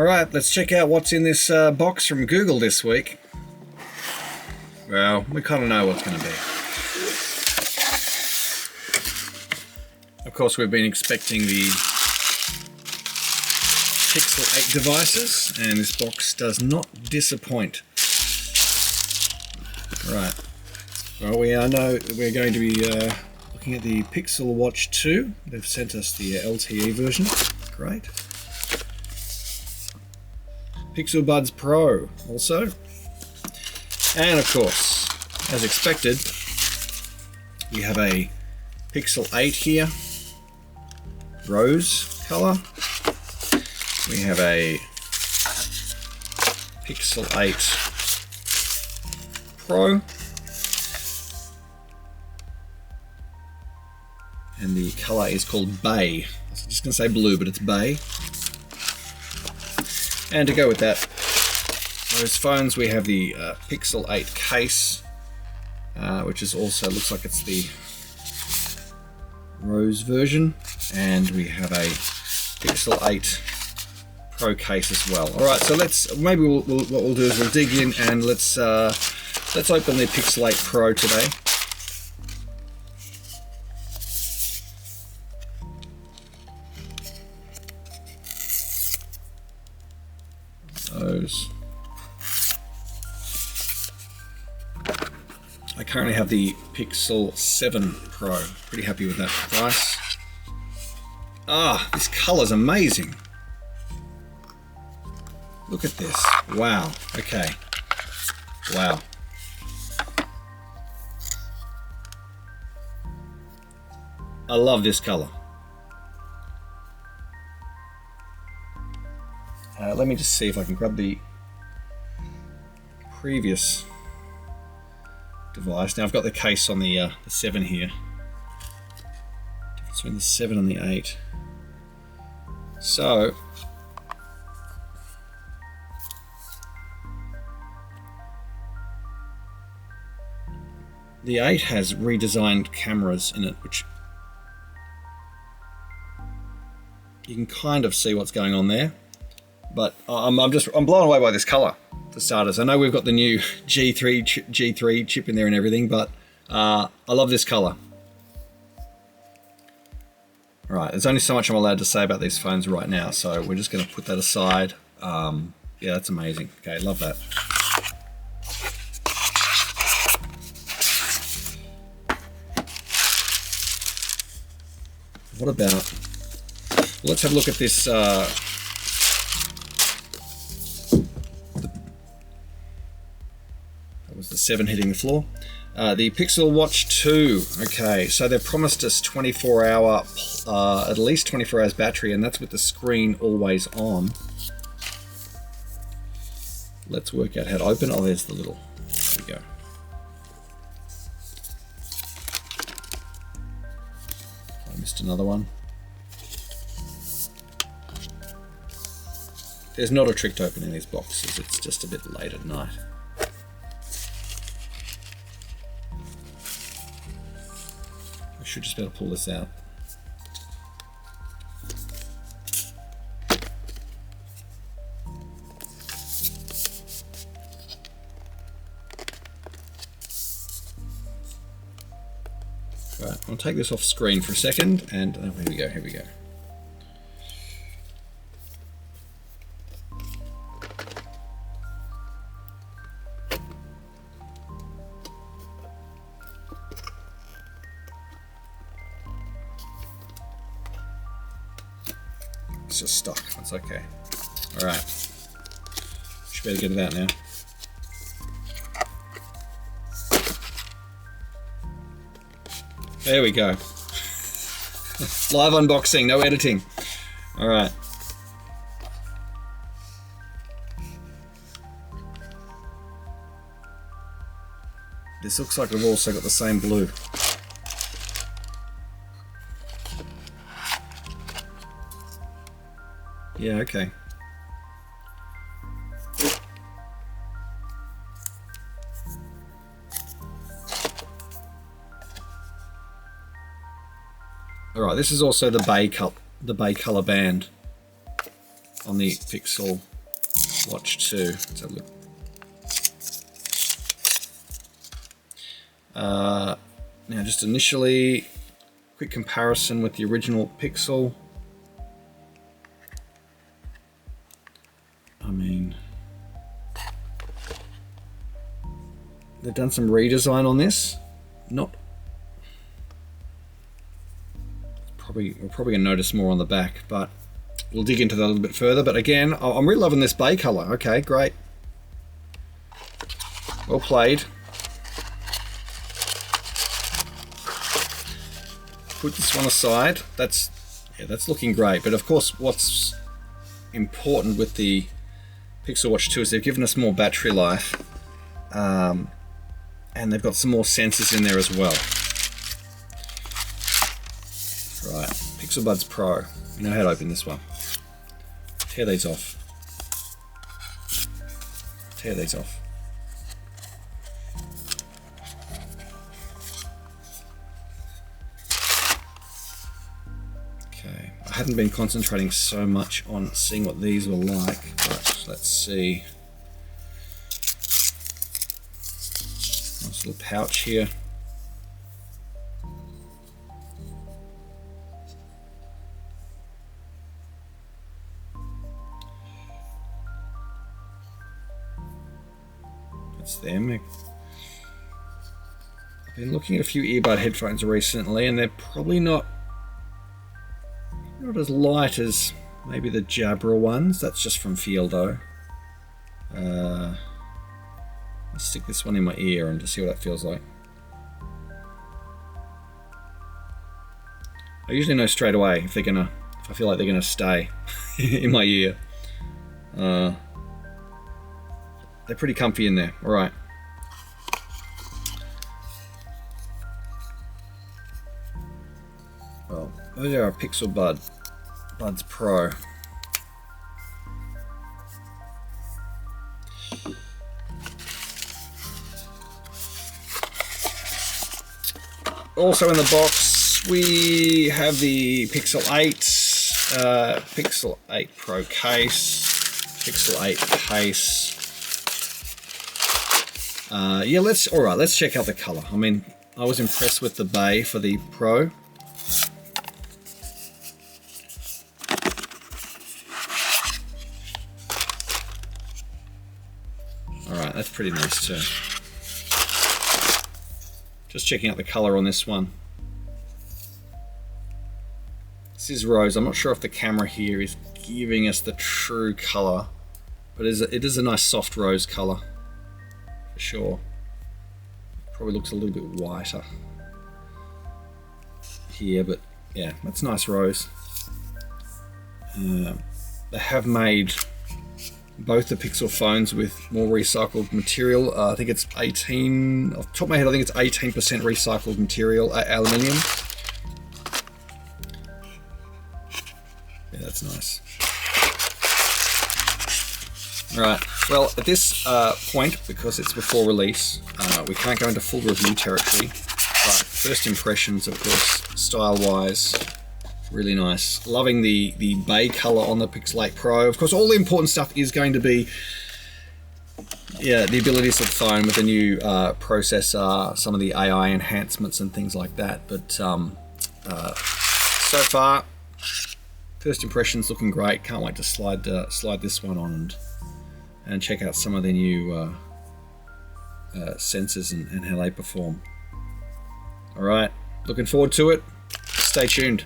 Alright, let's check out what's in this box from Google this week. Well, we kind of know what's going to be. Of course, we've been expecting the Pixel 8 devices, and this box does not disappoint. Right. Well, we know we're going to be looking at the Pixel Watch 2. They've sent us the LTE version. Great. Pixel Buds Pro also. And of course, as expected, we have a Pixel 8 here, rose color. We have a Pixel 8 Pro, and the color is called Bay. I was just going to say blue, but it's Bay. And to go with that, those phones, we have the Pixel 8 case, which is also looks like it's the rose version, and we have a Pixel 8 Pro case as well. All right, so what we'll do is we'll dig in and let's open the Pixel 8 Pro today. Those. I currently have the Pixel 7 Pro. Pretty happy with that price. Ah, this color's amazing. Look at this. Wow. Okay. Wow. I love this color. Let me just see if I can grab the previous device. Now I've got the case on the 7 here. Difference between the 7 and the 8. So the 8 has redesigned cameras in it, which you can kind of see what's going on there. But I'm blown away by this color, for starters. I know we've got the new G3 chip in there and everything, but I love this color. All right, there's only so much I'm allowed to say about these phones right now, so we're just going to put that aside. Yeah, that's amazing. Okay, love that. What about? Let's have a look at this. That was the 7 hitting the floor. The Pixel Watch 2. Okay, so they've promised us 24-hour, at least 24 hours battery, and that's with the screen always on. Let's work out how to open. Oh, there's the little. There we go. I missed another one. There's not a trick to opening these boxes. It's just a bit late at night. I should just be able to pull this out. Right, I'll take this off screen for a second, and here we go. It's just stuck. That's okay. All right. Should be able to get it out now. There we go. Live unboxing, no editing. All right. This looks like we've also got the same blue. Yeah, okay. Alright, this is also the bay color band on the Pixel Watch 2. Let's have a look. Now just initially, quick comparison with the original Pixel. I mean, they've done some redesign on this. Not we're probably gonna notice more on the back, but we'll dig into that a little bit further. But again, I'm really loving this bay color. Okay, great. Well played. Put this one aside. That's looking great. But of course, what's important with the Pixel Watch 2 is they've given us more battery life, and they've got some more sensors in there as well. Right, Pixel Buds Pro. You know how to open this one. Tear these off. Tear these off. Okay, I hadn't been concentrating so much on seeing what these were like, but let's see. Nice little pouch here. That's them. I've been looking at a few earbud headphones recently, and they're probably not as light as maybe the Jabra ones. That's just from Fieldo. I'll stick this one in my ear and just see what that feels like. I usually know straight away if I feel like they're gonna stay in my ear. They're pretty comfy in there. All right. Well, those are our Pixel Buds Pro. Also in the box, we have the Pixel 8, Pixel 8 Pro case, Pixel 8 case. Yeah, let's check out the color. I mean, I was impressed with the bay for the Pro. Alright, that's pretty nice too. Just checking out the color on this one. This is rose. I'm not sure if the camera here is giving us the true color, but it is a nice soft rose color. For sure. Probably looks a little bit whiter here, but yeah, that's nice rose. They have made both the Pixel phones with more recycled material. I think it's 18, off the top of my head, I think it's 18% recycled material, aluminium. Yeah, that's nice. Alright, well at this point, because it's before release, we can't go into full review territory, but first impressions, of course, style-wise, really nice. Loving the bay colour on the Pixel 8 Pro. Of course, all the important stuff is going to be the abilities of the phone with the new processor, some of the AI enhancements and things like that, but so far, first impressions looking great. Can't wait to slide this one on and check out some of the new sensors and how they perform. Alright, looking forward to it. Stay tuned.